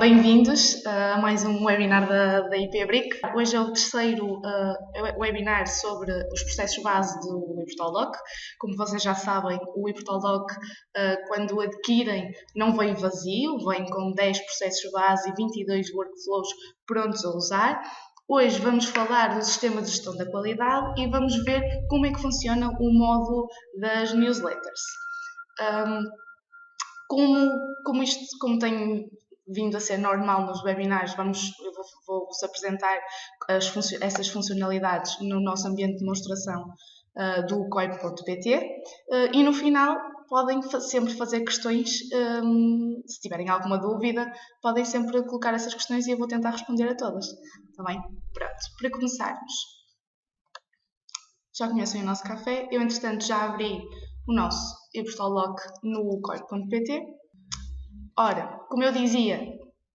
Bem-vindos a mais um webinar da IPBRIC. Hoje é o terceiro webinar sobre os processos base do ePortalDoc. Como vocês já sabem, o ePortalDoc, quando o adquirem, não vem vazio, vem com 10 processos base e 22 workflows prontos a usar. Hoje vamos falar do sistema de gestão da qualidade e vamos ver como é que funciona o módulo das newsletters. Como tem vindo a ser normal nos webinars, eu vou-vos apresentar essas funcionalidades no nosso ambiente de demonstração do coip.pt e no final podem sempre fazer questões, se tiverem alguma dúvida, podem sempre colocar essas questões e eu vou tentar responder a todas. Está bem? Pronto, para começarmos. Já conhecem o nosso café, eu entretanto já abri o nosso ePortalDoc no coip.pt. Ora, como eu dizia,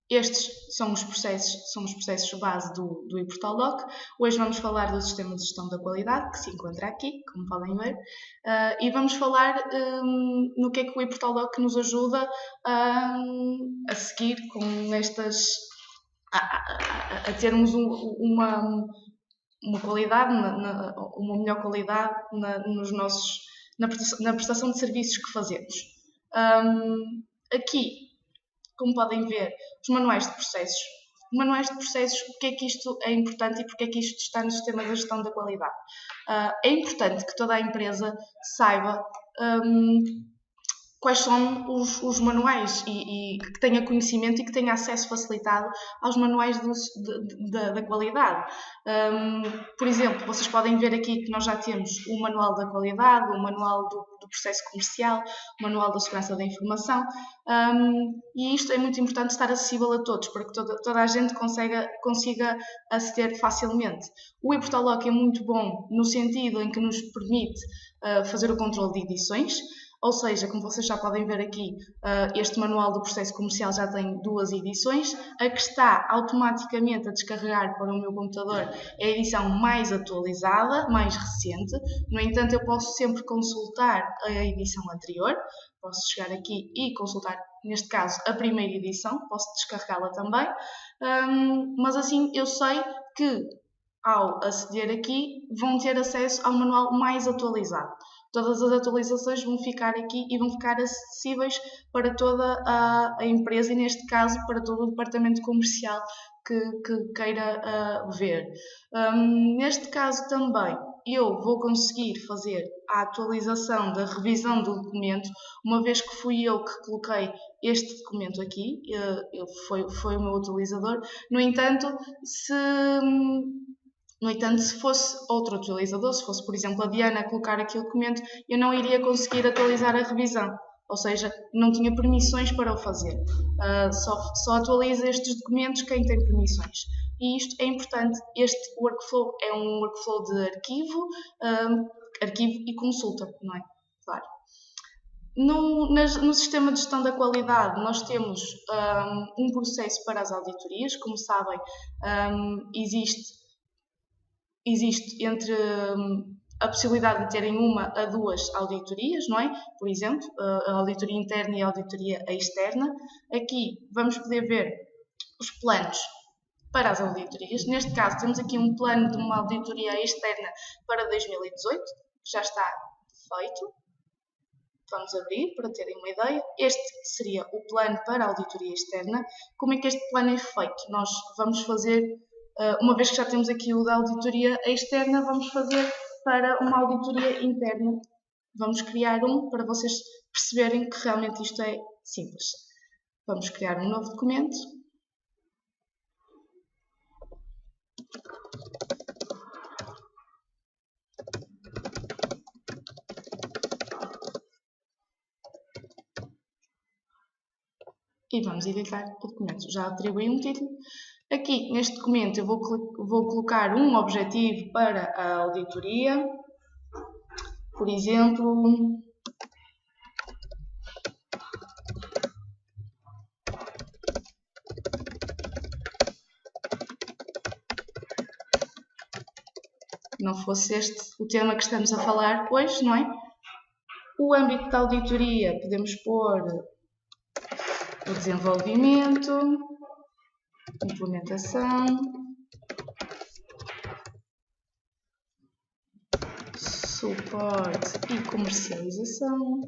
estes são os processos base do ePortalDoc. Hoje vamos falar do sistema de gestão da qualidade, que se encontra aqui, como podem ver, e vamos falar no que é que o ePortalDoc nos ajuda a seguir com estas, a termos uma qualidade, uma melhor qualidade na prestação de serviços que fazemos. Aqui, como podem ver, os manuais de processos. Manuais de processos, porque é que isto é importante e porque é que isto está no sistema de gestão da qualidade? É importante que toda a empresa saiba quais são os manuais e que tenha conhecimento e que tenha acesso facilitado aos manuais da qualidade. Por exemplo, vocês podem ver aqui que nós já temos o manual da qualidade, o manual do processo comercial, o manual da segurança da informação, e isto é muito importante estar acessível a todos, para que toda a gente consiga aceder facilmente. O ePortalDoc é muito bom no sentido em que nos permite fazer o controle de edições. Ou seja, como vocês já podem ver aqui, este manual do processo comercial já tem 2 edições. A que está automaticamente a descarregar para o meu computador é a edição mais atualizada, mais recente. No entanto, eu posso sempre consultar a edição anterior. Posso chegar aqui e consultar, neste caso, a primeira edição. Posso descarregá-la também. Mas assim eu sei que, ao aceder aqui, vão ter acesso ao manual mais atualizado. Todas as atualizações vão ficar aqui e vão ficar acessíveis para toda a empresa e, neste caso, para todo o departamento comercial que queira ver. Neste caso também, eu vou conseguir fazer a atualização da revisão do documento, uma vez que fui eu que coloquei este documento aqui, foi o meu utilizador. No entanto, se fosse outro utilizador, se fosse, por exemplo, a Diana a colocar aqui o documento, eu não iria conseguir atualizar a revisão. Ou seja, não tinha permissões para o fazer. Só atualiza estes documentos quem tem permissões. E isto é importante. Este workflow é um workflow de arquivo e consulta, não é? Claro. No sistema de gestão da qualidade, nós temos um processo para as auditorias. Como sabem, existe entre a possibilidade de terem 1 a 2 auditorias, não é? Por exemplo, a auditoria interna e a auditoria externa. Aqui vamos poder ver os planos para as auditorias. Neste caso, temos aqui um plano de uma auditoria externa para 2018, que já está feito. Vamos abrir para terem uma ideia. Este seria o plano para a auditoria externa. Como é que este plano é feito? Nós vamos fazer, uma vez que já temos aqui o da auditoria externa, vamos fazer para uma auditoria interna. Vamos criar para vocês perceberem que realmente isto é simples. Vamos criar um novo documento. E vamos editar o documento. Já atribuí um título. Aqui, neste documento, eu vou colocar um objetivo para a auditoria. Por exemplo, não fosse este o tema que estamos a falar hoje, não é? O âmbito da auditoria, podemos pôr o desenvolvimento, implementação, suporte e comercialização.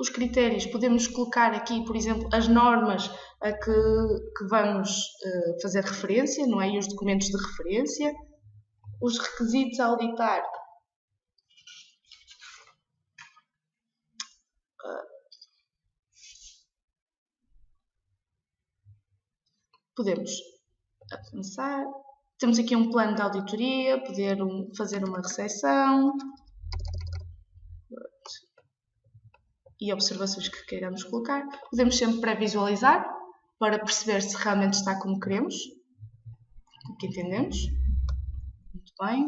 Os critérios, podemos colocar aqui, por exemplo, as normas a que vamos fazer referência, não é? E os documentos de referência, os requisitos a auditar. Podemos avançar. Temos aqui um plano de auditoria, poder fazer uma recepção e observações que queiramos colocar. Podemos sempre pré-visualizar para perceber se realmente está como queremos, o que entendemos. Muito bem.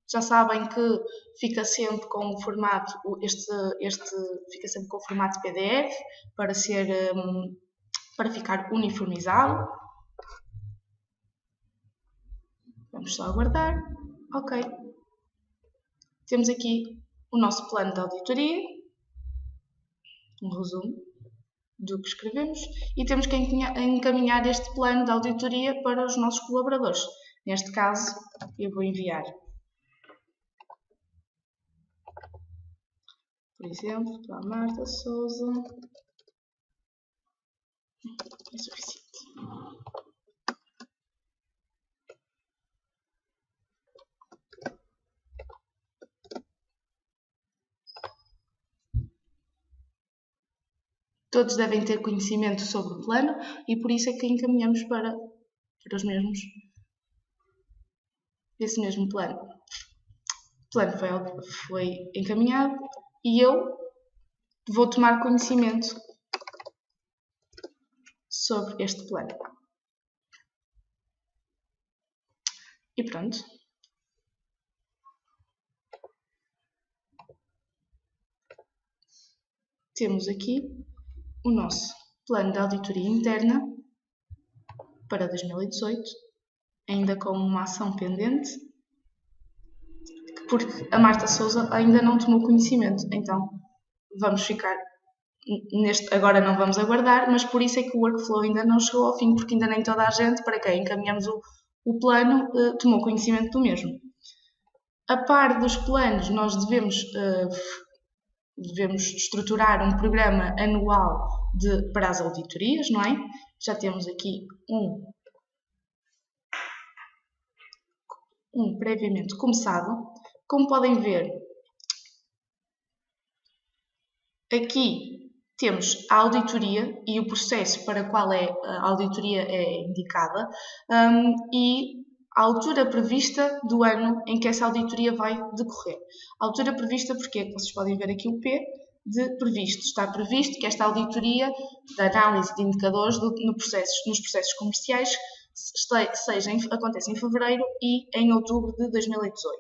Já sabem que fica sempre com o formato, fica sempre com o formato PDF para ficar uniformizado. Vamos só aguardar. Ok. Temos aqui o nosso plano de auditoria, um resumo do que escrevemos, e temos que encaminhar este plano de auditoria para os nossos colaboradores. Neste caso, eu vou enviar, por exemplo, para a Marta Souza. É suficiente. Todos devem ter conhecimento sobre o plano e por isso é que encaminhamos para os mesmos, esse mesmo plano. O plano foi encaminhado e eu vou tomar conhecimento sobre este plano. E pronto. Temos aqui o nosso plano de auditoria interna para 2018, ainda com uma ação pendente, porque a Marta Souza ainda não tomou conhecimento. Então, vamos ficar agora não vamos aguardar, mas por isso é que o workflow ainda não chegou ao fim, porque ainda nem toda a gente para quem encaminhamos o plano tomou conhecimento do mesmo. A par dos planos, nós devemos estruturar um programa anual para as auditorias, não é? Já temos aqui um previamente começado. Como podem ver, aqui temos a auditoria e o processo para o qual a auditoria é indicada e a altura prevista do ano em que essa auditoria vai decorrer. A altura prevista porque vocês podem ver aqui o P de previsto. Está previsto que esta auditoria da análise de indicadores nos processos comerciais aconteça em fevereiro e em outubro de 2018.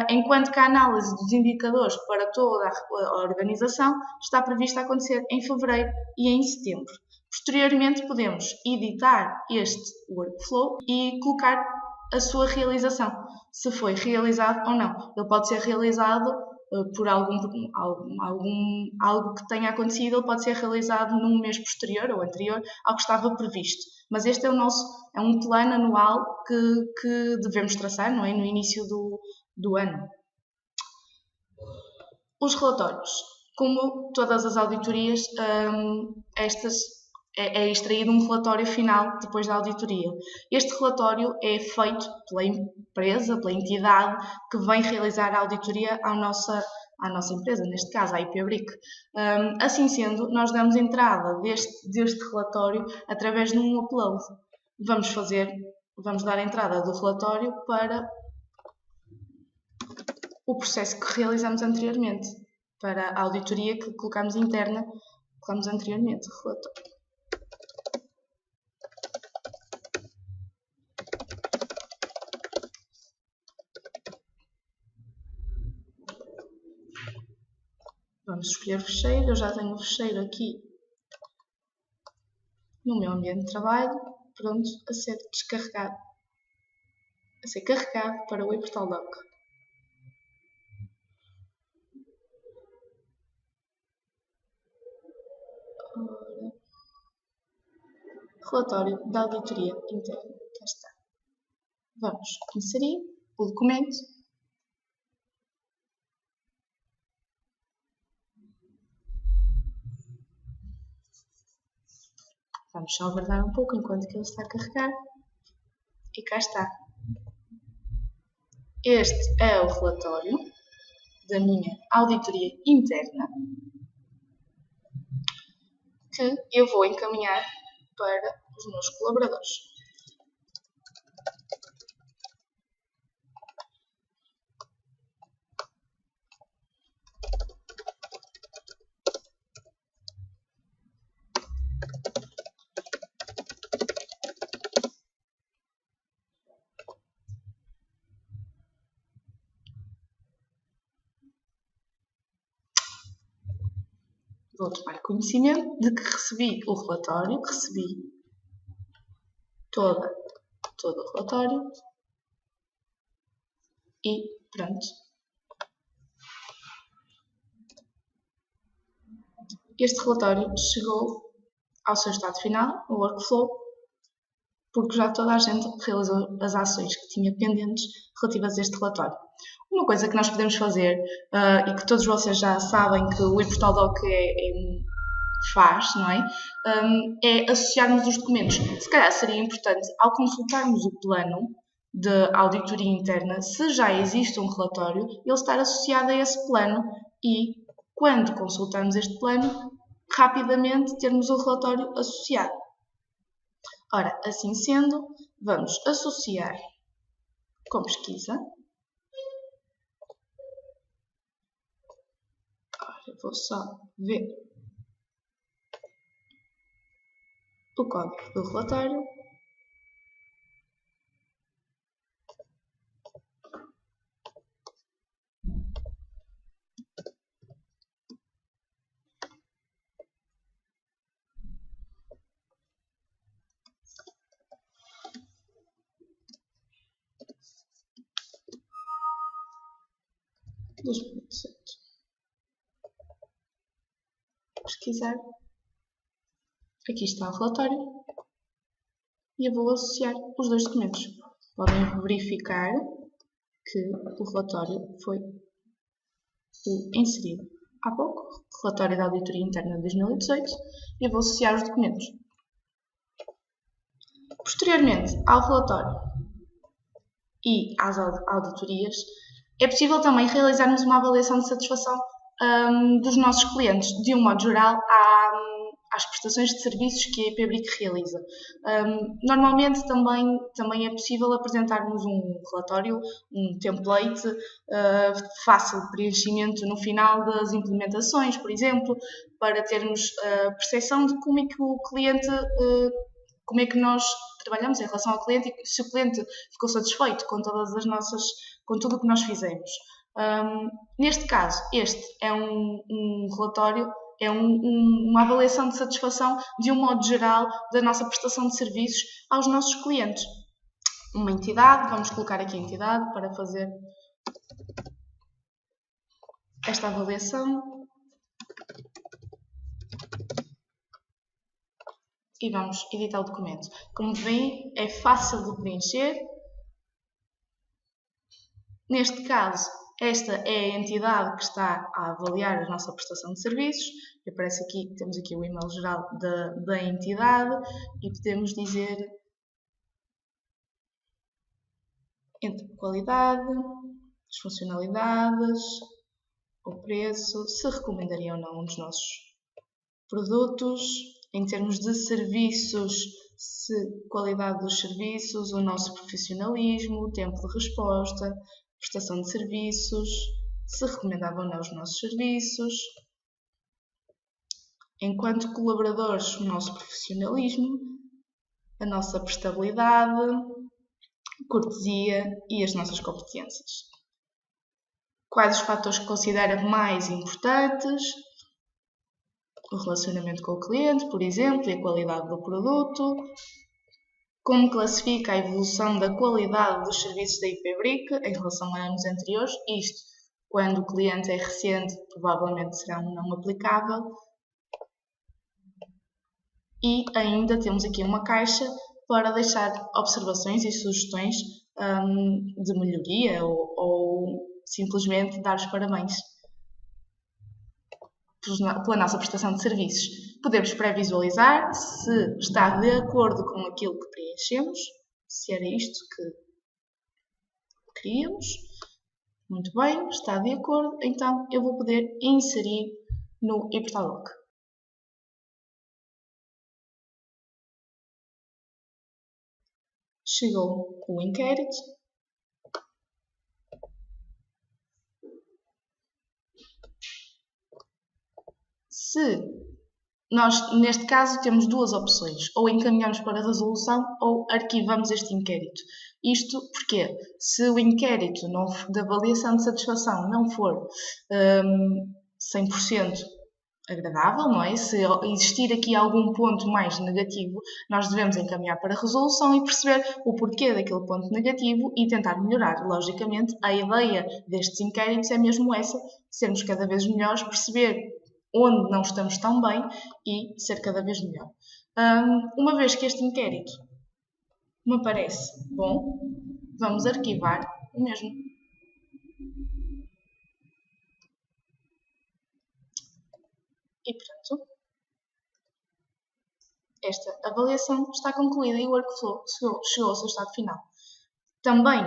Enquanto que a análise dos indicadores para toda a organização está prevista a acontecer em fevereiro e em setembro. Posteriormente, podemos editar este workflow e colocar a sua realização, se foi realizado ou não. Ele pode ser realizado por algo que tenha acontecido, ele pode ser realizado num mês posterior ou anterior ao que estava previsto. Mas este é um plano anual que devemos traçar, não é? No início do ano. Os relatórios. Como todas as auditorias, é extraído um relatório final depois da auditoria. Este relatório é feito pela empresa, pela entidade que vem realizar a auditoria à nossa empresa, neste caso a IPbrick. Assim sendo, nós damos entrada deste relatório através de um upload. Vamos dar entrada do relatório para o processo que realizamos anteriormente, para a auditoria que colocamos interna, colocamos anteriormente, relatório. Vamos escolher o fecheiro. Eu já tenho o fecheiro aqui no meu ambiente de trabalho, pronto a ser descarregado, a ser carregado para o ePortalDoc. Relatório da auditoria interna. Cá está. Vamos inserir o documento. Vamos só aguardar um pouco enquanto que ele está a carregar. E cá está. Este é o relatório da minha auditoria interna que eu vou encaminhar para os meus colaboradores. Vou tomar conhecimento de que recebi o relatório, recebi todo o relatório e pronto. Este relatório chegou ao seu estado final, o workflow, porque já toda a gente realizou as ações que tinha pendentes relativas a este relatório. Uma coisa que nós podemos fazer, e que todos vocês já sabem que o ePortalDoc faz, não é? É associarmos os documentos. Se calhar seria importante, ao consultarmos o plano de auditoria interna, se já existe um relatório, ele estar associado a esse plano e, quando consultarmos este plano, rapidamente termos o relatório associado. Ora, assim sendo, vamos associar com pesquisa. Ora, vou só ver o código do relatório. Pesquisar. Aqui está o relatório e eu vou associar os dois documentos. Podem verificar que o relatório foi inserido há pouco, relatório da auditoria interna de 2018, e eu vou associar os documentos. Posteriormente ao relatório e às auditorias, é possível também realizarmos uma avaliação de satisfação dos nossos clientes, de um modo geral, às prestações de serviços que a EPBRIC realiza. Normalmente também é possível apresentarmos um relatório, um template fácil de preenchimento no final das implementações, por exemplo, para termos percepção de como é que o cliente, como é que nós trabalhamos em relação ao cliente e se o cliente ficou satisfeito com com tudo o que nós fizemos. Neste caso, este é um relatório, é uma avaliação de satisfação de um modo geral da nossa prestação de serviços aos nossos clientes. Uma entidade, vamos colocar aqui a entidade para fazer esta avaliação. E vamos editar o documento. Como veem, é fácil de preencher. Neste caso, esta é a entidade que está a avaliar a nossa prestação de serviços. E aparece aqui, temos aqui o e-mail geral da entidade e podemos dizer entre qualidade, as funcionalidades, o preço, se recomendaria ou não um dos nossos produtos, em termos de serviços, qualidade dos serviços, o nosso profissionalismo, o tempo de resposta, prestação de serviços, se recomendava ou não os nossos serviços. Enquanto colaboradores, o nosso profissionalismo, a nossa prestabilidade, cortesia e as nossas competências. quais os fatores que considera mais importantes, o relacionamento com o cliente, por exemplo, e a qualidade do produto, como classifica a evolução da qualidade dos serviços da IPbrick em relação a anos anteriores, isto quando o cliente é recente, provavelmente será um não aplicável. E ainda temos aqui uma caixa para deixar observações e sugestões de melhoria ou simplesmente dar os parabéns pela nossa prestação de serviços. Podemos pré-visualizar se está de acordo com aquilo que preenchemos, se era isto que queríamos. Muito bem, está de acordo, então eu vou poder inserir no ePortalDoc. Chegou o inquérito. Se nós, neste caso, temos duas opções, ou encaminhamos para a resolução ou arquivamos este inquérito. Isto porque, se o inquérito de avaliação de satisfação não for 100% agradável, não é? Se existir aqui algum ponto mais negativo, nós devemos encaminhar para a resolução e perceber o porquê daquele ponto negativo e tentar melhorar. Logicamente, a ideia destes inquéritos é mesmo essa, sermos cada vez melhores, perceber onde não estamos tão bem e ser cada vez melhor. Uma vez que este inquérito me parece bom, vamos arquivar o mesmo. E pronto, esta avaliação está concluída e o workflow chegou ao seu estado final. Também,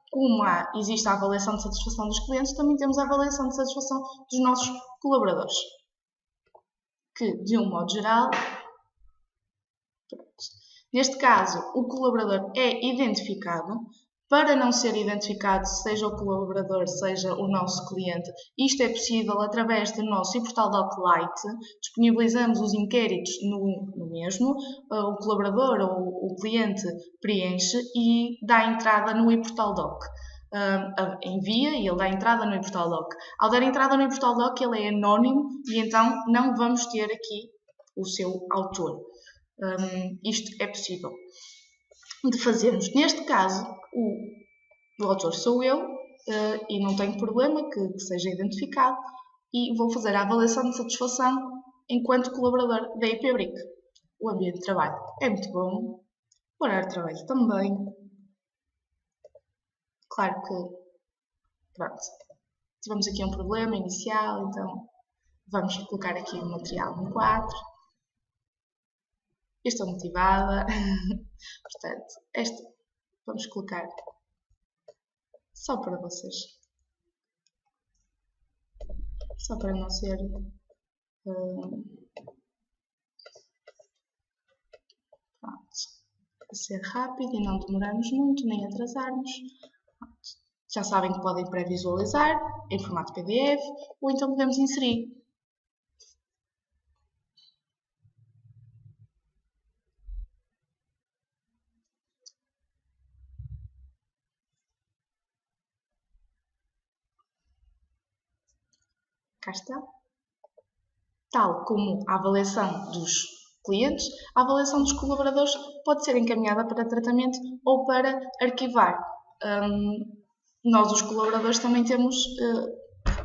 como existe a avaliação de satisfação dos clientes, também temos a avaliação de satisfação dos nossos colaboradores. Que, de um modo geral, neste caso, o colaborador é identificado. Para não ser identificado, seja o colaborador, seja o nosso cliente, isto é possível através do nosso ePortalDoc Lite. Disponibilizamos os inquéritos no mesmo. O colaborador ou o cliente preenche e dá entrada no ePortalDoc. Envia e ele dá entrada no ePortalDoc. Ao dar entrada no ePortalDoc, ele é anónimo e então não vamos ter aqui o seu autor. Isto é possível de fazermos. Neste caso, o autor sou eu e não tenho problema que seja identificado e vou fazer a avaliação de satisfação enquanto colaborador da IPbrick. O ambiente de trabalho é muito bom, o horário de trabalho também. Claro que, pronto, tivemos aqui um problema inicial, então vamos colocar aqui o material no 4. Eu estou motivada, portanto, vamos colocar só para vocês, só para não ser a ser rápido e não demorarmos muito, nem atrasarmos. Já sabem que podem pré-visualizar em formato PDF ou então podemos inserir. Cá está. Tal como a avaliação dos clientes, a avaliação dos colaboradores pode ser encaminhada para tratamento ou para arquivar. Nós, os colaboradores, também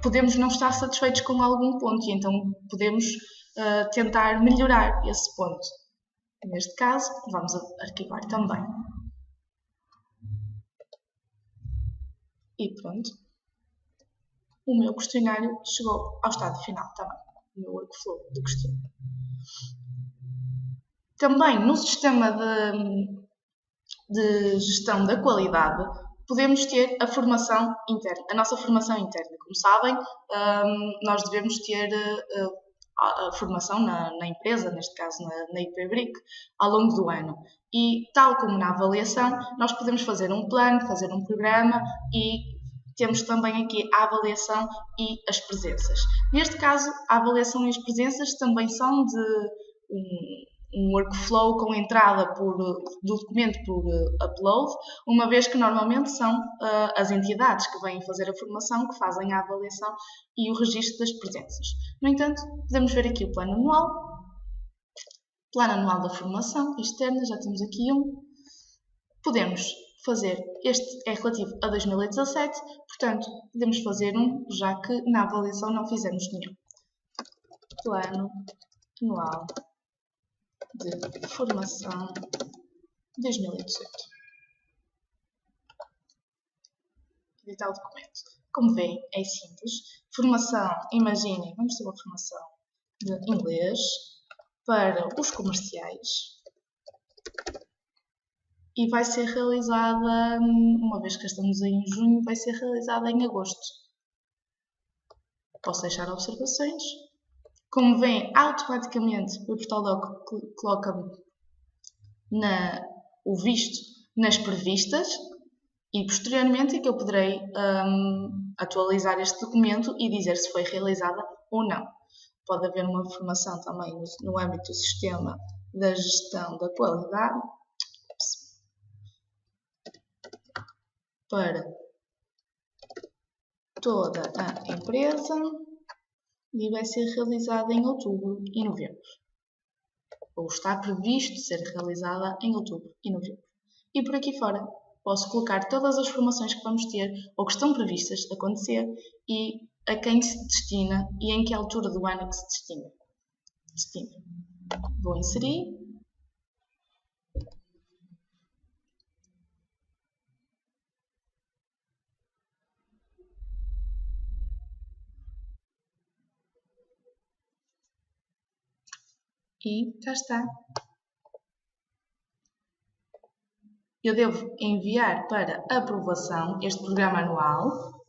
podemos não estar satisfeitos com algum ponto e então podemos tentar melhorar esse ponto. Neste caso, vamos arquivar também. E pronto. O meu questionário chegou ao estado final também. O meu workflow de questionário. Também no sistema de gestão da qualidade, podemos ter a formação interna, a nossa formação interna. Como sabem, nós devemos ter a formação na empresa, neste caso na IPbrick, ao longo do ano. E, tal como na avaliação, nós podemos fazer um plano, fazer um programa e temos também aqui a avaliação e as presenças. Neste caso, a avaliação e as presenças também são workflow com entrada do documento por upload, uma vez que normalmente são as entidades que vêm fazer a formação, que fazem a avaliação e o registro das presenças. No entanto, podemos ver aqui o plano anual da formação externa, já temos aqui um. Podemos fazer, este é relativo a 2017, portanto, podemos fazer um, já que na avaliação não fizemos nenhum. Plano anual de formação 2018. Editar o documento. Como veem, é simples. Formação, imaginem, vamos ter uma formação de inglês para os comerciais e vai ser realizada, uma vez que estamos em junho, vai ser realizada em agosto. Posso deixar observações. Como veem, automaticamente o Portaldoc coloca-me o visto nas previstas e posteriormente é que eu poderei atualizar este documento e dizer se foi realizada ou não. Pode haver uma formação também no âmbito do sistema da gestão da qualidade para toda a empresa e vai ser realizada em outubro e novembro. Ou está previsto ser realizada em outubro e novembro. E por aqui fora posso colocar todas as formações que vamos ter ou que estão previstas acontecer e a quem se destina e em que altura do ano que se destina. Vou inserir. E cá está. Eu devo enviar para aprovação este programa anual.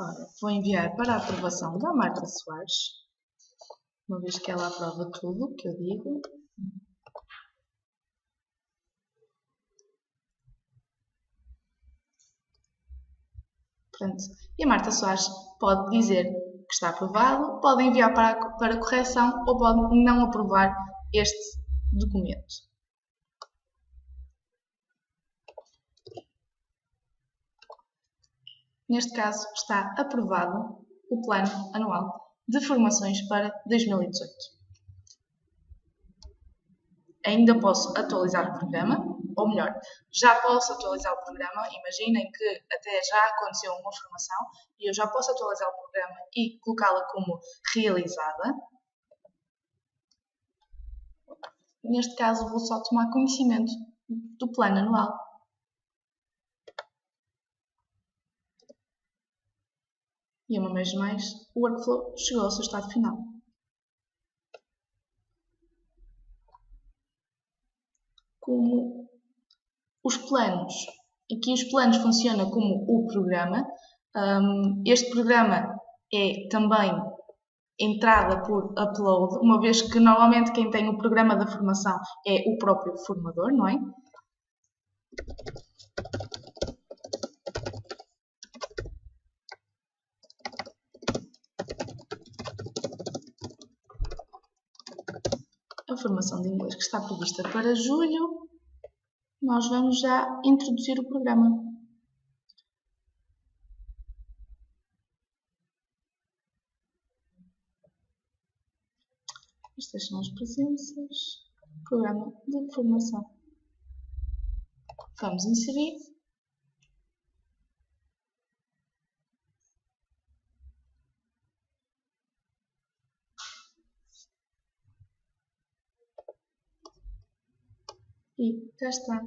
Ora, vou enviar para a aprovação da Marta Soares, uma vez que ela aprova tudo o que eu digo. Pronto. E a Marta Soares pode dizer que está aprovado, pode enviar para correção ou pode não aprovar este documento. Neste caso, está aprovado o Plano Anual de Formações para 2018. Ainda posso atualizar o programa, ou melhor, já posso atualizar o programa. Imaginem que até já aconteceu uma formação e eu já posso atualizar o programa e colocá-la como realizada. Neste caso, vou só tomar conhecimento do Plano Anual. E uma vez mais, o workflow chegou ao seu estado final. Como os planos, aqui os planos funcionam como o programa. Este programa é também entrada por upload, uma vez que normalmente quem tem o programa da formação é o próprio formador, não é? A formação de inglês que está prevista para julho, nós vamos já introduzir o programa. Estas são as presenças, programa de formação. Vamos inserir. E já está.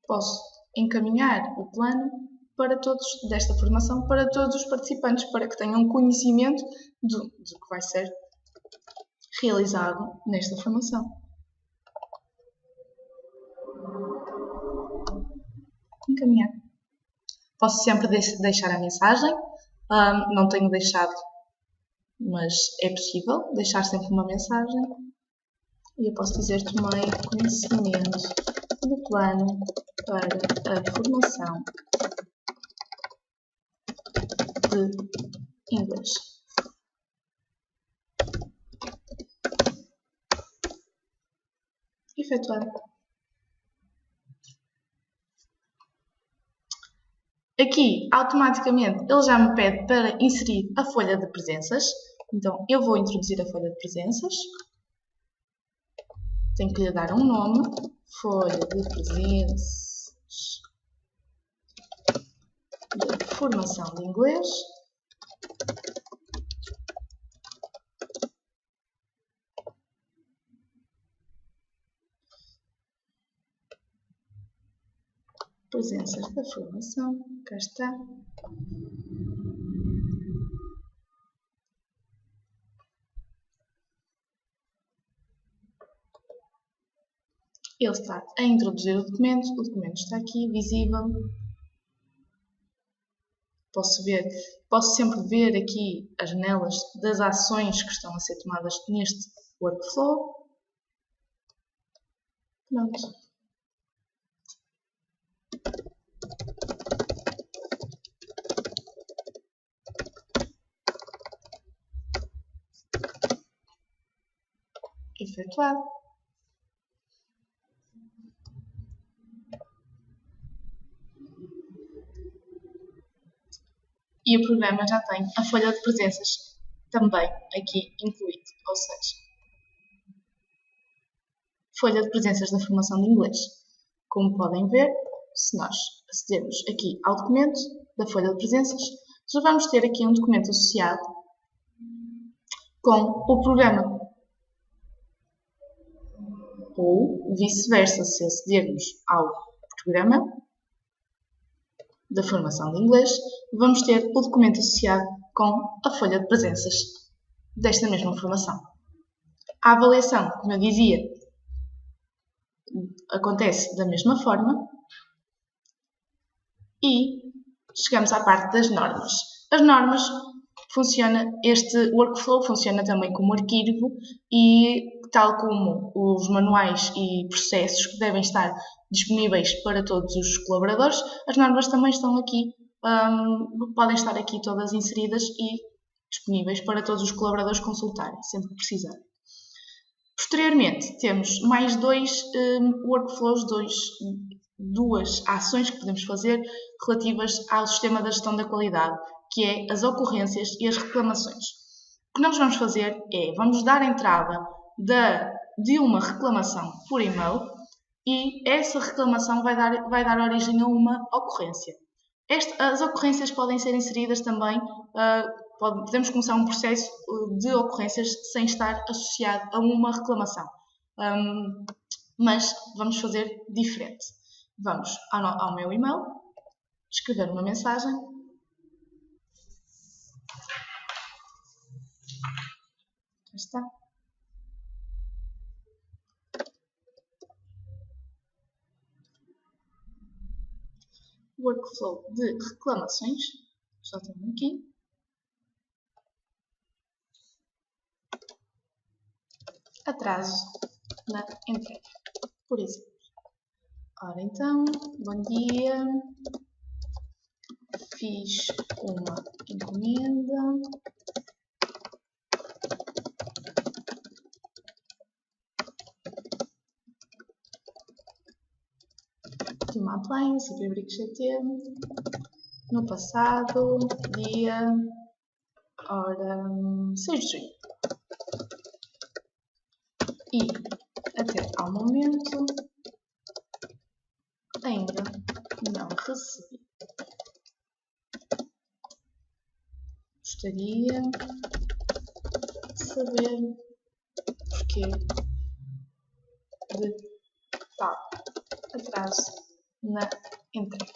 Posso encaminhar o plano para todos, desta formação para todos os participantes, para que tenham conhecimento do que vai ser realizado nesta formação. Encaminhar. Posso sempre deixar a mensagem. Não tenho deixado, mas é possível deixar sempre uma mensagem. E eu posso dizer: tomei conhecimento do plano para a formação de inglês. Efetuar. Aqui, automaticamente, ele já me pede para inserir a folha de presenças. Então, eu vou introduzir a folha de presenças. Tenho que lhe dar um nome. Folha de presenças de formação de inglês. Presenças da formação. Cá está. Ele está a introduzir o documento está aqui, visível. Posso sempre ver aqui as janelas das ações que estão a ser tomadas neste workflow. Pronto. Efetuado. E o programa já tem a folha de presenças também aqui incluído, ou seja, folha de presenças da formação de inglês. Como podem ver, se nós acedermos aqui ao documento da folha de presenças, já vamos ter aqui um documento associado com o programa. Ou vice-versa, se acedermos ao programa da formação de inglês, vamos ter o documento associado com a folha de presenças desta mesma formação. A avaliação, como eu dizia, acontece da mesma forma e chegamos à parte das normas. As normas este workflow funciona também como arquivo e, tal como os manuais e processos que devem estar disponíveis para todos os colaboradores, as normas também estão aqui, podem estar aqui todas inseridas e disponíveis para todos os colaboradores consultarem, sempre que precisarem. Posteriormente, temos mais dois workflows, duas ações que podemos fazer relativas ao sistema da gestão da qualidade, que é as ocorrências e as reclamações. O que nós vamos fazer é, vamos dar entrada de uma reclamação por e-mail e essa reclamação vai dar origem a uma ocorrência. As ocorrências podem ser inseridas também, podemos começar um processo de ocorrências sem estar associado a uma reclamação. Mas vamos fazer diferente. Vamos ao meu e-mail, escrever uma mensagem. Já está. Workflow de reclamações. Já tenho aqui. Atraso na entrega, por exemplo. Ora então, bom dia. Fiz uma encomenda. De uma appliance, Fabric GT, no passado, dia, 6 de junho. E até ao momento ainda não recebi. Gostaria de saber porquê de tal atraso na entrega.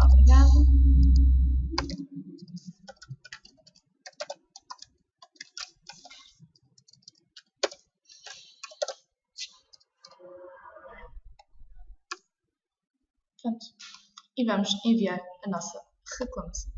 Obrigada. Pronto. E vamos enviar a nossa reclamação.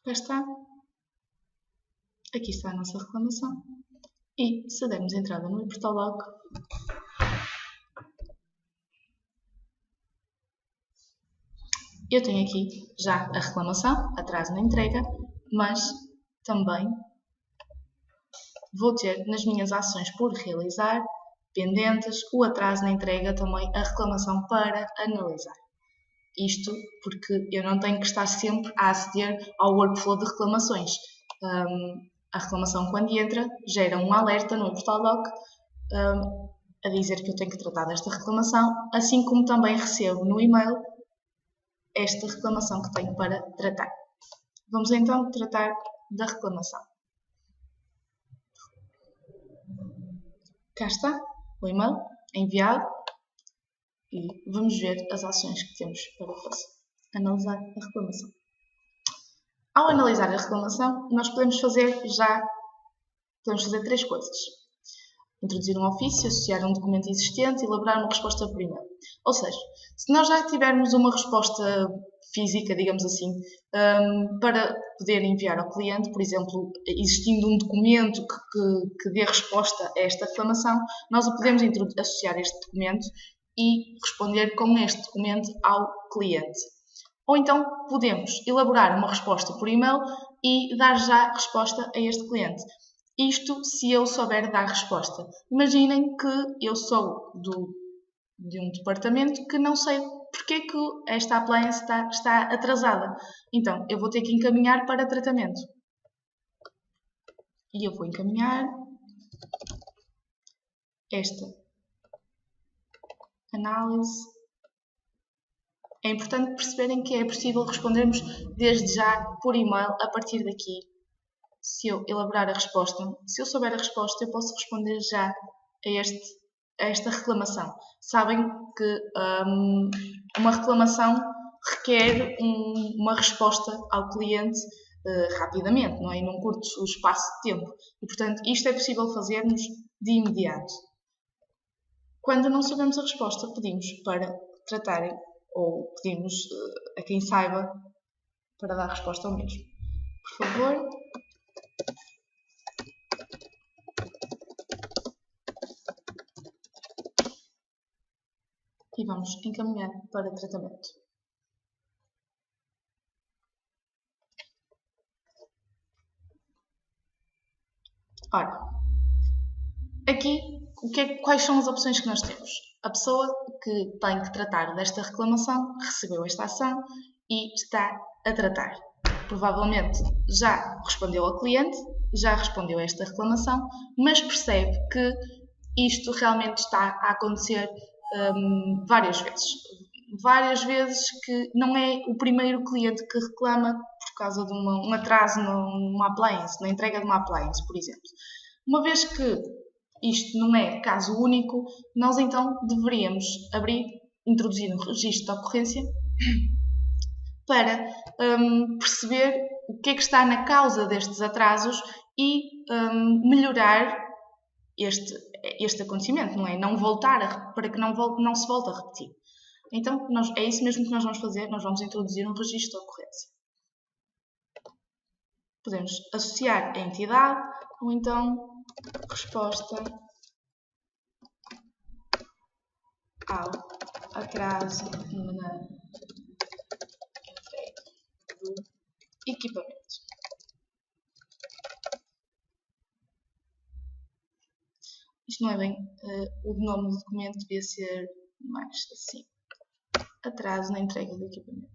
cá está. Aqui está a nossa reclamação. E se dermos entrada no Portalog, eu tenho aqui já a reclamação, atraso na entrega, mas também vou ter nas minhas ações por realizar, pendentes, o atraso na entrega, também a reclamação para analisar. Isto porque eu não tenho que estar sempre a aceder ao workflow de reclamações. A reclamação, quando entra, gera um alerta no Portalog a dizer que eu tenho que tratar desta reclamação, assim como também recebo no e-mail esta reclamação que tenho para tratar. Vamos então tratar da reclamação. Cá está o e-mail enviado e vamos ver as ações que temos para fazer. Analisar a reclamação. Ao analisar a reclamação, nós podemos fazer três coisas. Introduzir um ofício, associar um documento existente e elaborar uma resposta por e-mail. Ou seja, se nós já tivermos uma resposta física, digamos assim, para poder enviar ao cliente, por exemplo, existindo um documento que dê resposta a esta reclamação, nós o podemos associar este documento e responder com este documento ao cliente. Ou então podemos elaborar uma resposta por e-mail e dar já resposta a este cliente. Isto se eu souber dar resposta. Imaginem que eu sou de um departamento que não sei porque que esta appliance está atrasada. Então, eu vou ter que encaminhar para tratamento. E eu vou encaminhar esta análise. É importante perceberem que é possível respondermos desde já por e-mail a partir daqui. Se eu elaborar a resposta, se eu souber a resposta, eu posso responder já a esta reclamação. Sabem que uma reclamação requer uma resposta ao cliente rapidamente, não é? Num curto espaço de tempo. E, portanto, isto é possível fazermos de imediato. Quando não sabemos a resposta, pedimos para tratarem ou pedimos a quem saiba para dar resposta ao mesmo. Por favor. E vamos encaminhar para tratamento. Ora, aqui, quais são as opções que nós temos? A pessoa que tem que tratar desta reclamação recebeu esta ação e está a tratar. Provavelmente já respondeu ao cliente, já respondeu a esta reclamação, mas percebe que isto realmente está a acontecer várias vezes. Várias vezes que não é o primeiro cliente que reclama por causa de um atraso numa appliance, na entrega de uma appliance, por exemplo. Uma vez que isto não é caso único, nós então deveríamos introduzir um registro de ocorrência para perceber o que é que está na causa destes atrasos e melhorar este acontecimento, não é? Não voltar para que não se volte a repetir. Então, é isso mesmo que nós vamos fazer, nós vamos introduzir um registro de ocorrência. Podemos associar a entidade ou então resposta ao atraso na entrega do equipamento. Isto não é bem o nome do documento, devia ser mais assim. Atraso na entrega do equipamento.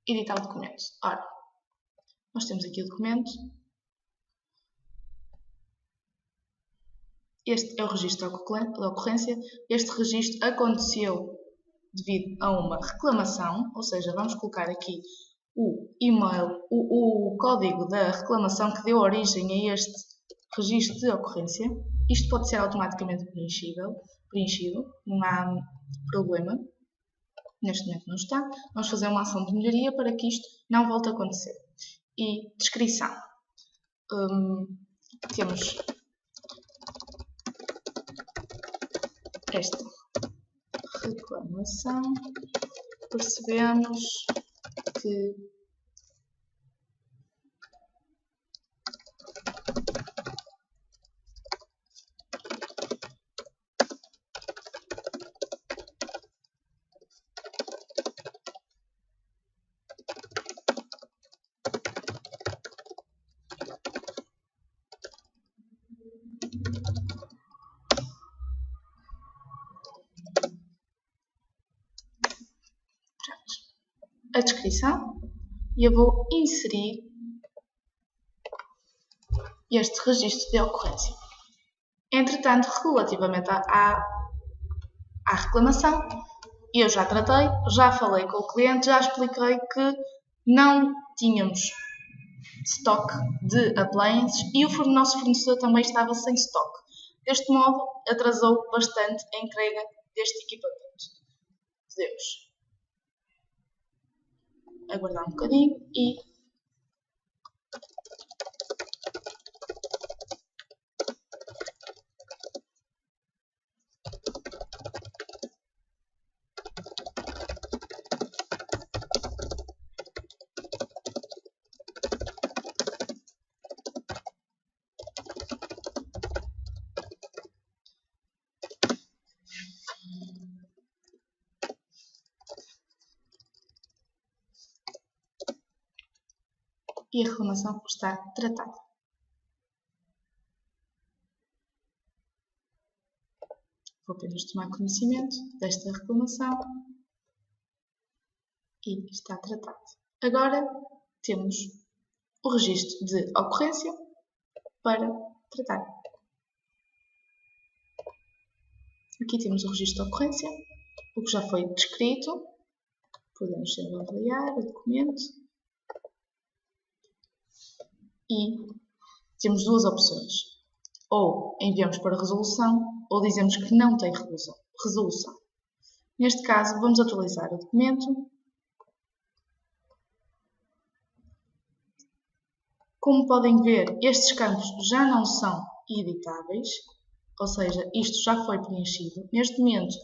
Editar o documento. Ora, nós temos aqui o documento. Este é o registro da ocorrência. Este registro aconteceu devido a uma reclamação, ou seja, vamos colocar aqui o e-mail, o código da reclamação que deu origem a este registro de ocorrência. Isto pode ser automaticamente preenchido, não há problema. Neste momento não está. Vamos fazer uma ação de melhoria para que isto não volte a acontecer. E descrição. Temos esta reclamação. Percebemos que a descrição e eu vou inserir este registro de ocorrência. Entretanto, relativamente à reclamação, eu já tratei, já falei com o cliente, já expliquei que não tínhamos stock de appliances e o nosso fornecedor também estava sem stock. Deste modo, atrasou bastante a entrega deste equipamento. Podemos aguardar um bocadinho e a reclamação está tratada. Vou apenas tomar conhecimento desta reclamação e está tratado. Agora temos o registro de ocorrência para tratar. Aqui temos o registro de ocorrência, o que já foi descrito. Podemos sempre avaliar o documento. E temos duas opções. Ou enviamos para resolução, ou dizemos que não tem resolução. Neste caso, vamos atualizar o documento. Como podem ver, estes campos já não são editáveis, ou seja, isto já foi preenchido. Neste momento,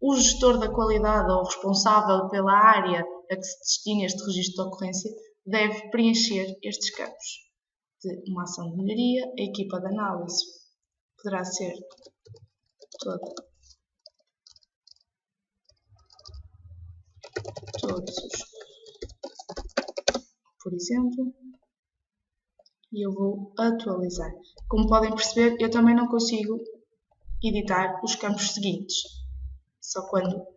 o gestor da qualidade ou responsável pela área a que se destina este registro de ocorrência deve preencher estes campos. De uma ação de melhoria, a equipa de análise poderá ser todos por exemplo, e eu vou atualizar. Como podem perceber, eu também não consigo editar os campos seguintes, só quando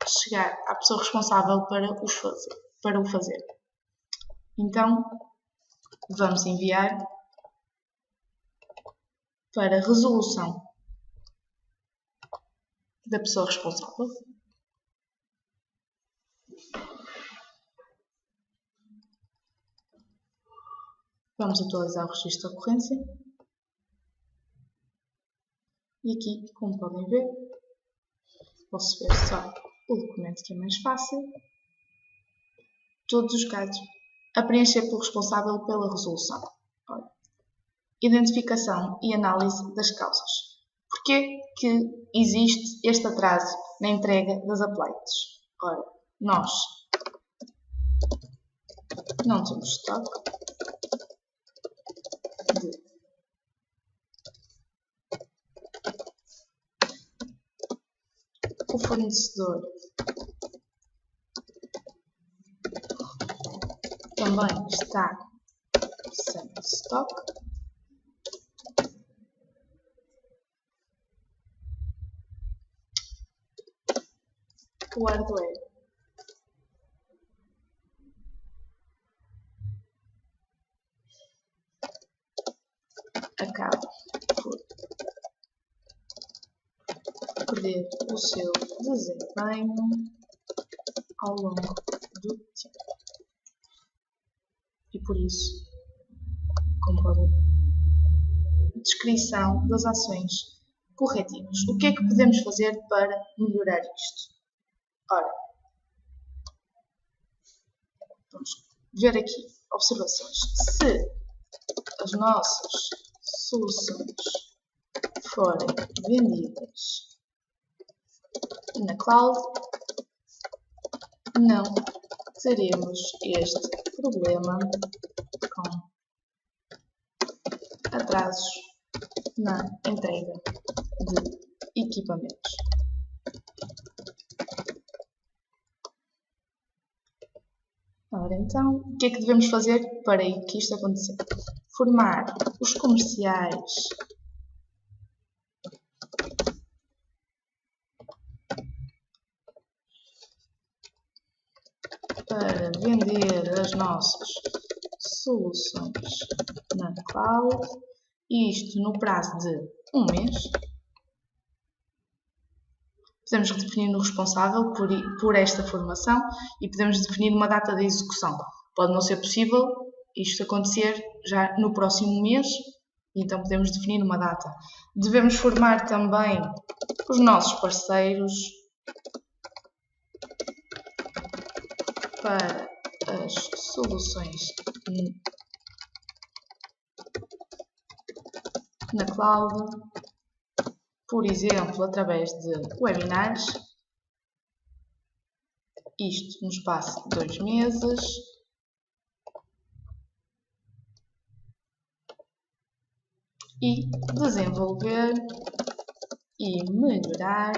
chegar à pessoa responsável para o fazer. Então, vamos enviar para resolução da pessoa responsável. Vamos atualizar o registro de ocorrência. E aqui, como podem ver, posso ver só o documento que é mais fácil. Todos os casos a preencher pelo responsável pela resolução. Ora, identificação e análise das causas. Porquê que existe este atraso na entrega das appliances? Ora, nós não temos estoque de o fornecedor também está sem estoque. O hardware acaba por perder o seu desempenho ao longo do tempo. E por isso, como podem ver, descrição das ações corretivas. O que é que podemos fazer para melhorar isto? Ora, vamos ver aqui observações. Se as nossas soluções forem vendidas na cloud, não teremos este problema com atrasos na entrega de equipamentos. Ora, então, o que é que devemos fazer para que isto aconteça? Formar os comerciais para vender as nossas soluções na cloud, isto no prazo de um mês. Podemos definir o responsável por esta formação e podemos definir uma data de execução. Pode não ser possível isto acontecer já no próximo mês, então podemos definir uma data. Devemos formar também os nossos parceiros para as soluções na cloud, por exemplo, através de webinars, isto no espaço de 2 meses. E desenvolver e melhorar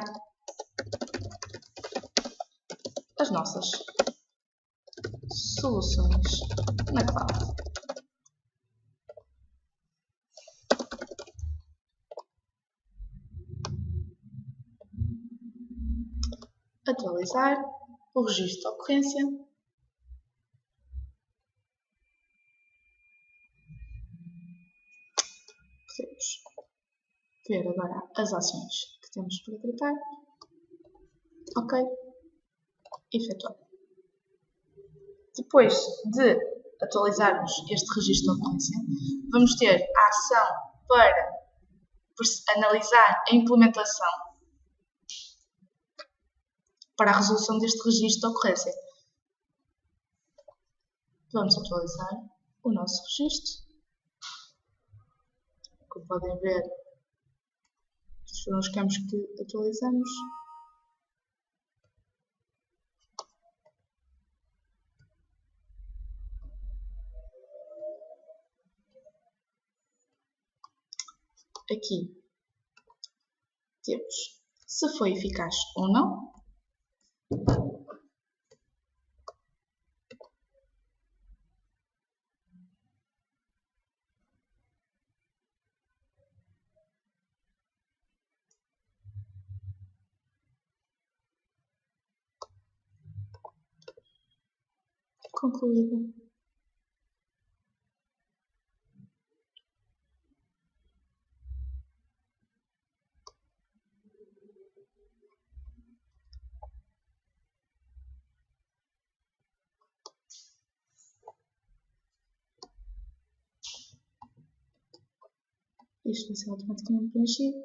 as nossas soluções na cloud. Atualizar o registro de ocorrência. Podemos ver agora as ações que temos para tratar. Ok. Efetuar. Depois de atualizarmos este registro de ocorrência, vamos ter a ação para analisar a implementação para a resolução deste registro de ocorrência. Vamos atualizar o nosso registro. Como podem ver, estes foram os campos que atualizamos. Aqui temos se foi eficaz ou não. Concluída. Isto vai ser automaticamente preenchido.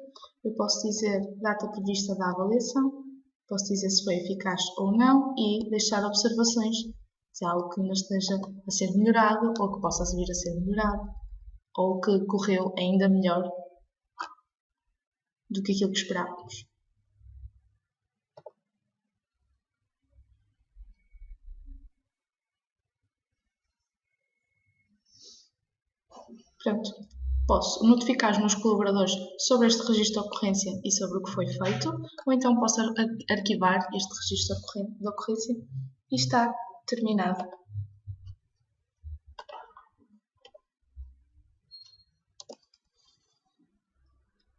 Eu posso dizer data prevista da avaliação, posso dizer se foi eficaz ou não e deixar observações se há algo que ainda esteja a ser melhorado ou que possa vir a ser melhorado ou que correu ainda melhor do que aquilo que esperávamos. Pronto. Posso notificar os meus colaboradores sobre este registro de ocorrência e sobre o que foi feito, ou então posso arquivar este registro de ocorrência e está terminado.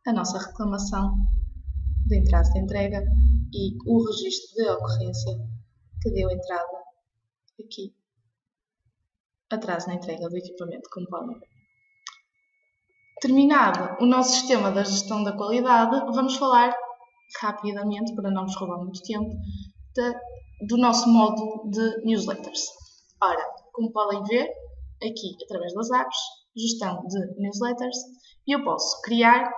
A nossa reclamação de atraso de entrega e o registro de ocorrência que deu entrada aqui. Atraso na entrega do equipamento, como podem ver. Terminado o nosso sistema da gestão da qualidade, vamos falar rapidamente, para não nos roubar muito tempo, do nosso módulo de newsletters. Ora, como podem ver, aqui através das apps, gestão de newsletters, e eu posso criar,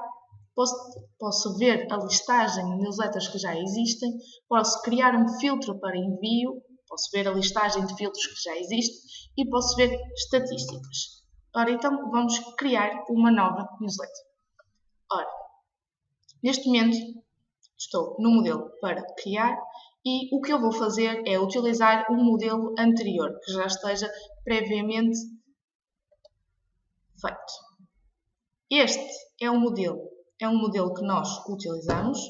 posso ver a listagem de newsletters que já existem, posso criar um filtro para envio, posso ver a listagem de filtros que já existem e posso ver estatísticas. Ora, então vamos criar uma nova newsletter. Ora, neste momento estou no modelo para criar e o que eu vou fazer é utilizar um modelo anterior, que já esteja previamente feito. Este é um modelo que nós utilizamos,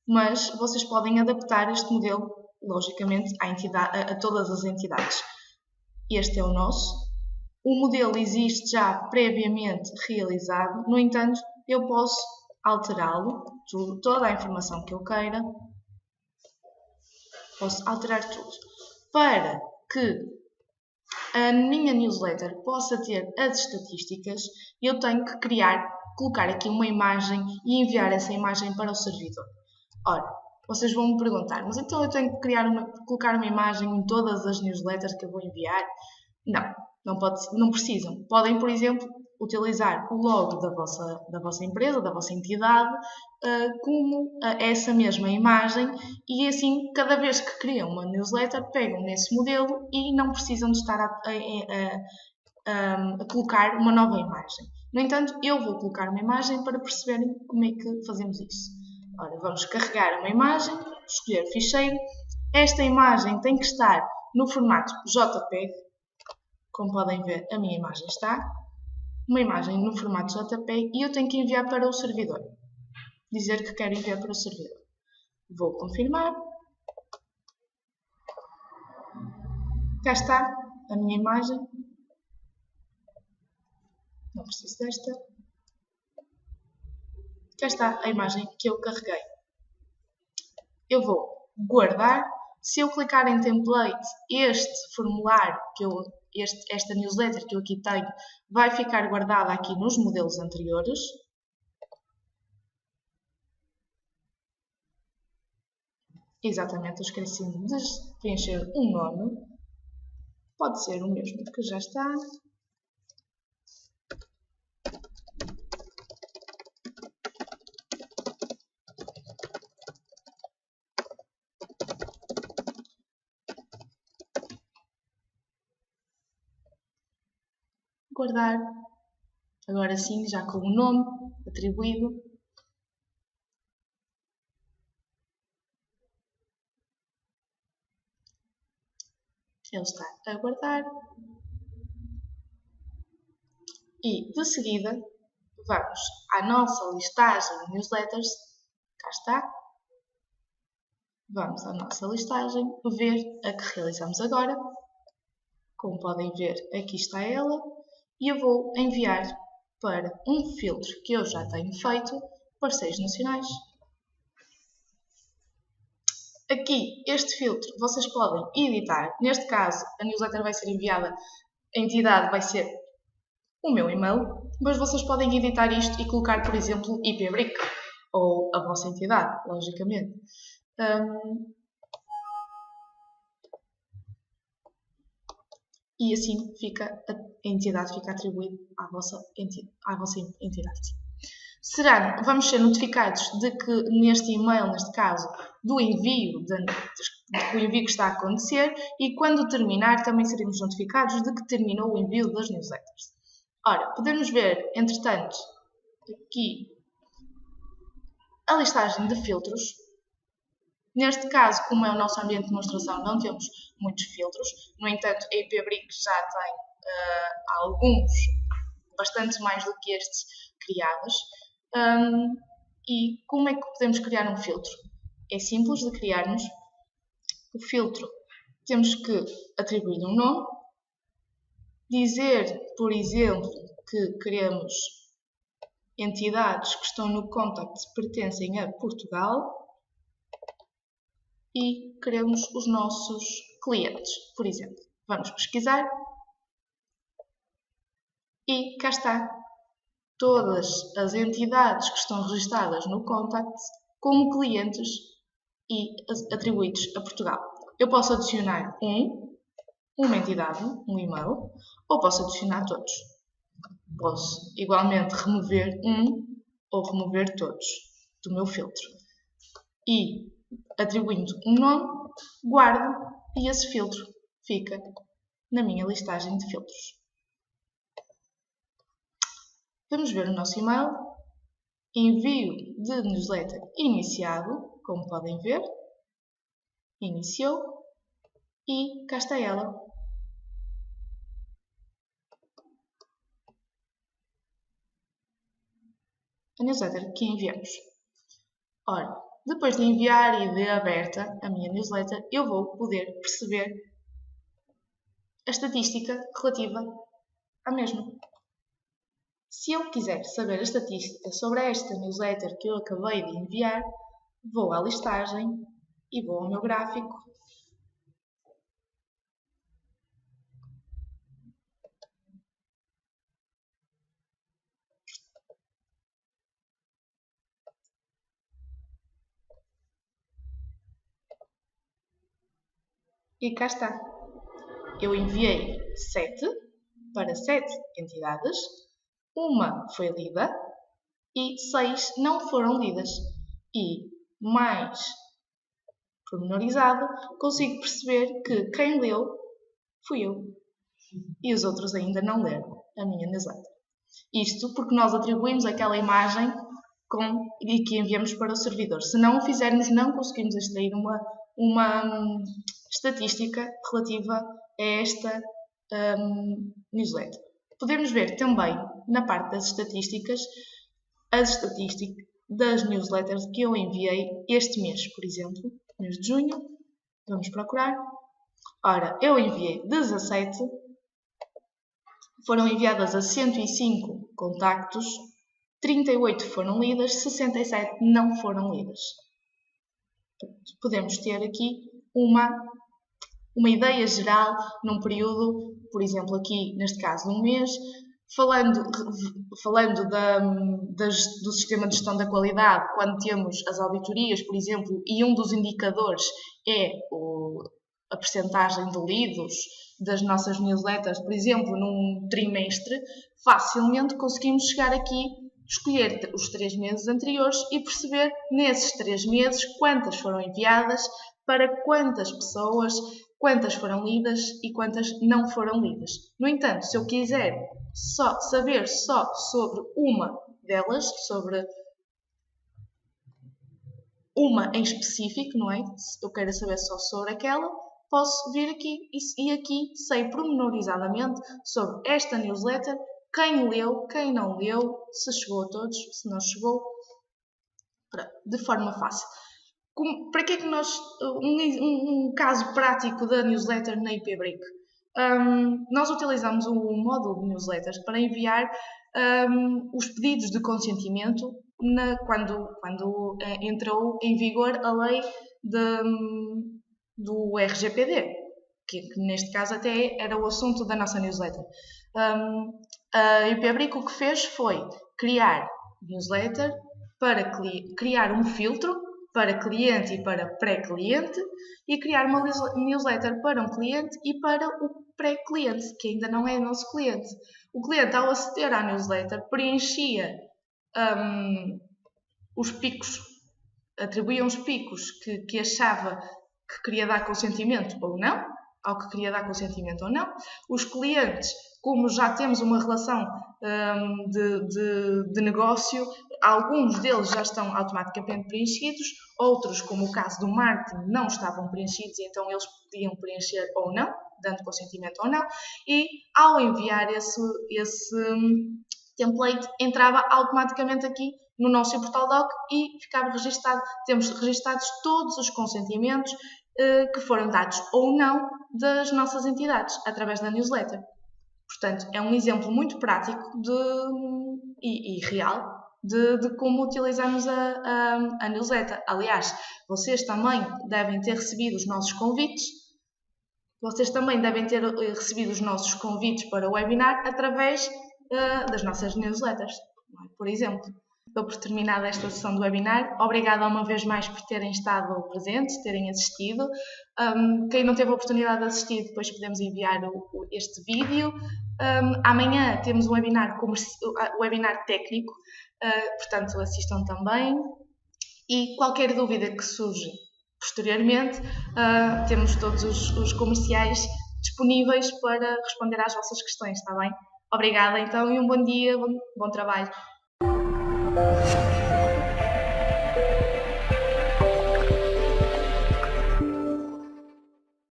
mas vocês podem adaptar este modelo, logicamente, a todas as entidades. Este é o nosso. O modelo existe já previamente realizado, no entanto, eu posso alterá-lo, toda a informação que eu queira, posso alterar tudo. Para que a minha newsletter possa ter as estatísticas, eu tenho que colocar aqui uma imagem e enviar essa imagem para o servidor. Ora, vocês vão me perguntar, mas então eu tenho que colocar uma imagem em todas as newsletters que eu vou enviar? Não precisam. Podem, por exemplo, utilizar o logo da vossa empresa, da vossa entidade, como essa mesma imagem, e assim, cada vez que criam uma newsletter, pegam nesse modelo e não precisam de estar a colocar uma nova imagem. No entanto, eu vou colocar uma imagem para perceberem como é que fazemos isso. Ora, vamos carregar uma imagem, escolher ficheiro. Esta imagem tem que estar no formato JPEG. Como podem ver, a minha imagem está. Uma imagem no formato JPEG e eu tenho que enviar para o servidor. Dizer que quero enviar para o servidor. Vou confirmar. Cá está a minha imagem. Não preciso desta. Cá está a imagem que eu carreguei. Eu vou guardar. Se eu clicar em template, este formulário, esta newsletter que eu aqui tenho, vai ficar guardada aqui nos modelos anteriores. Exatamente, eu esqueci-me de preencher um nome. Pode ser o mesmo que já está. Guardar. Agora sim, já com o nome atribuído. Ele está a guardar. E, de seguida, vamos à nossa listagem de newsletters. Cá está. Vamos à nossa listagem, ver a que realizamos agora. Como podem ver, aqui está ela. E eu vou enviar para um filtro que eu já tenho feito, parceiros nacionais. Aqui, este filtro, vocês podem editar. Neste caso, a newsletter vai ser enviada, a entidade vai ser o meu e-mail, mas vocês podem editar isto e colocar, por exemplo, IPbrick, ou a vossa entidade, logicamente. E assim a entidade fica atribuída à vossa entidade. Vamos ser notificados de que neste e-mail, neste caso, do envio que está a acontecer, e quando terminar também seremos notificados de que terminou o envio das newsletters. Ora, podemos ver, entretanto, aqui a listagem de filtros. Neste caso, como é o nosso ambiente de demonstração, não temos muitos filtros. No entanto, a IPbrick já tem alguns, bastante mais do que estes, criados. E como é que podemos criar um filtro? É simples de criarmos. O filtro, temos que atribuir um nome, dizer, por exemplo, que queremos entidades que estão no contact pertencem a Portugal e queremos os nossos clientes, por exemplo. Vamos pesquisar e cá está. Todas as entidades que estão registadas no Contact como clientes e atribuídos a Portugal. Eu posso adicionar uma entidade, um e-mail, ou posso adicionar todos. Posso igualmente remover ou remover todos do meu filtro. E atribuindo um nome, guardo e esse filtro fica na minha listagem de filtros. Vamos ver o nosso e-mail. Envio de newsletter iniciado, como podem ver. Iniciou. E cá está ela. A newsletter que enviamos. Ora, depois de enviar e de aberta a minha newsletter, eu vou poder perceber a estatística relativa à mesma. Se eu quiser saber a estatística sobre esta newsletter que eu acabei de enviar, vou à listagem e vou ao meu gráfico. E cá está. Eu enviei 7 para 7 entidades, uma foi lida e 6 não foram lidas. E, mais pormenorizado, consigo perceber que quem leu fui eu. E os outros ainda não leram a minha newsletter. Isto porque nós atribuímos aquela imagem e que enviamos para o servidor. Se não o fizermos, não conseguimos extrair uma estatística relativa a esta newsletter. Podemos ver também na parte das estatísticas as estatísticas das newsletters que eu enviei este mês, por exemplo, mês de junho. Vamos procurar. Ora, eu enviei 17, foram enviadas a 105 contactos, 38 foram lidas, 67 não foram lidas. Podemos ter aqui uma ideia geral num período, por exemplo, aqui neste caso de um mês, falando do sistema de gestão da qualidade, quando temos as auditorias, por exemplo, e um dos indicadores é a percentagem de lidos das nossas newsletters, por exemplo, num trimestre, facilmente conseguimos chegar aqui, escolher os 3 meses anteriores e perceber nesses 3 meses quantas foram enviadas, para quantas pessoas, quantas foram lidas e quantas não foram lidas. No entanto, se eu quiser saber só sobre uma delas, sobre uma em específico, não é? Se eu quero saber só sobre aquela, posso vir aqui e aqui sei pormenorizadamente sobre esta newsletter, quem leu, quem não leu, se chegou a todos, se não chegou, de forma fácil. Para que é que nós, um caso prático da newsletter na IPBrick? Nós utilizamos um módulo de newsletters para enviar os pedidos de consentimento quando entrou em vigor a lei do RGPD, que neste caso até era o assunto da nossa newsletter. A IPBrick o que fez foi criar newsletter para criar um filtro para cliente e para pré-cliente e criar uma newsletter para um cliente e para o pré-cliente, que ainda não é nosso cliente. O cliente, ao aceder à newsletter, preenchia os picos, atribuía uns picos que achava que queria dar consentimento ou não, ao que queria dar consentimento ou não. Os clientes, como já temos uma relação de negócio, alguns deles já estão automaticamente preenchidos, outros, como o caso do marketing, não estavam preenchidos e então eles podiam preencher ou não, dando consentimento ou não, e ao enviar esse template, entrava automaticamente aqui no nosso portal doc e ficava registado. Temos registados todos os consentimentos que foram dados ou não das nossas entidades, através da newsletter. Portanto, é um exemplo muito prático e real de como utilizamos a newsletter. Aliás, vocês também devem ter recebido os nossos convites. Vocês também devem ter recebido os nossos convites para o webinar através das nossas newsletters, por exemplo. Dou por terminada esta sessão do webinar. Obrigada uma vez mais por terem estado presentes, terem assistido. Quem não teve a oportunidade de assistir, depois podemos enviar este vídeo. Amanhã temos um webinar técnico, portanto assistam também. E qualquer dúvida que surja posteriormente, temos todos os comerciais disponíveis para responder às vossas questões, está bem? Obrigada então e um bom dia, bom trabalho.